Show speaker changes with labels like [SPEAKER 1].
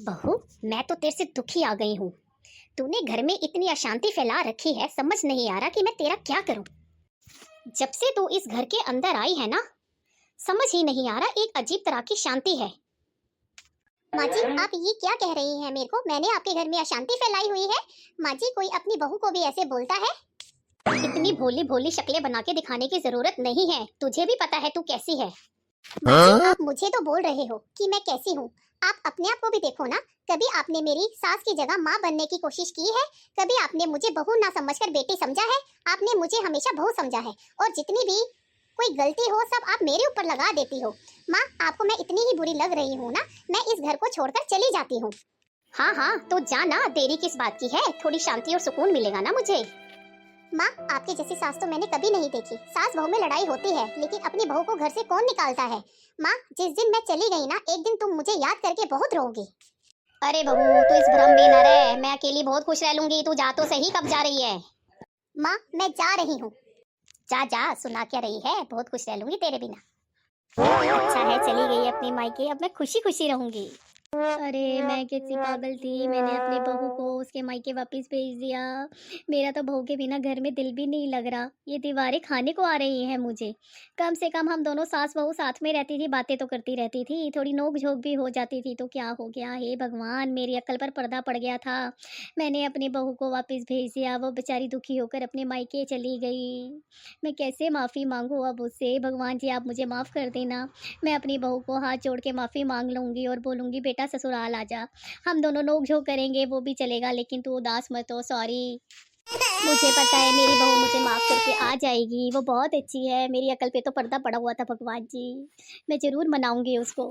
[SPEAKER 1] बहू, मैं तो तेरे से दुखी आ गई हूँ। तूने घर में इतनी अशांति फैला रखी है, समझ नहीं आ रहा कि मैं तेरा क्या करूं। जब से तू इस घर के अंदर आई है ना, समझ ही नहीं आ रहा, एक अजीब तरह की शांति है।
[SPEAKER 2] माँ जी, आप ये क्या कह रही हैं मेरे को? मैंने आपके घर में अशांति फैलाई हुई है? माँ जी, कोई अपनी बहू को भी ऐसे बोलता है?
[SPEAKER 1] इतनी भोली भोली शक्लें बना के दिखाने की जरूरत नहीं है, तुझे भी पता है तू कैसी है।
[SPEAKER 2] माँ जी, आप मुझे तो बोल रहे हो कि मैं कैसी हूँ। आप अपने आप को भी देखो ना। कभी आपने मेरी सास की जगह माँ बनने की कोशिश की है? कभी आपने मुझे बहू ना समझकर बेटी समझा है? आपने मुझे हमेशा बहू समझा है, और जितनी भी कोई गलती हो सब आप मेरे ऊपर लगा देती हो। माँ, आपको मैं इतनी ही बुरी लग रही हूँ ना, मैं इस घर को छोड़कर चली जाती हूँ।
[SPEAKER 1] हाँ हाँ, तो जाना, देरी किस बात की है, थोड़ी शांति और सुकून मिलेगा ना मुझे।
[SPEAKER 2] माँ, आपकी जैसी सास तो मैंने कभी नहीं देखी। सास बहू में लड़ाई होती है, लेकिन अपनी बहू को घर से कौन निकालता है? माँ, जिस दिन मैं चली गई ना, एक दिन तुम मुझे याद करके बहुत रोओगी।
[SPEAKER 1] अरे बहू, तू इस भ्रम में न रह, मैं अकेली बहुत खुश रह लूंगी। तू जा तो सही, कब जा रही है?
[SPEAKER 2] माँ, मैं जा रही हूँ।
[SPEAKER 1] जा जा, सुना क्या रही है, बहुत खुश रह लूंगी तेरे बिना। अच्छा है, चली गई अपने मायके, अब मैं खुशी खुशी रहूंगी। अरे मैं कैसी पागल थी, मैंने अपनी बहू को उसके मायके वापस भेज दिया। मेरा तो बहू के बिना घर में दिल भी नहीं लग रहा, ये दीवारें खाने को आ रही हैं मुझे। कम से कम हम दोनों सास बहू साथ में रहती थी, बातें तो करती रहती थी, थोड़ी नोक झोंक भी हो जाती थी। तो क्या हो गया, हे भगवान, मेरी अक्ल पर पर्दा पड़ गया था। मैंने अपनी बहू को वापस भेज दिया, वो बेचारी दुखी होकर अपने मायके चली गई। मैं कैसे माफ़ी मांगू अब उससे? भगवान जी, आप मुझे माफ़ कर देना। मैं अपनी बहू को हाथ जोड़ के माफ़ी मांग लूँगी और बोलूँगी, बेटा ससुराल आ जा, हम दोनों नोक-झोंक करेंगे, वो भी चलेगा, लेकिन तू उदास मत हो, सॉरी। मुझे पता है मेरी बहू मुझे माफ़ करके आ जाएगी, वो बहुत अच्छी है, मेरी अकल पे तो पर्दा पड़ा हुआ था भगवान जी। मैं ज़रूर मनाऊँगी उसको।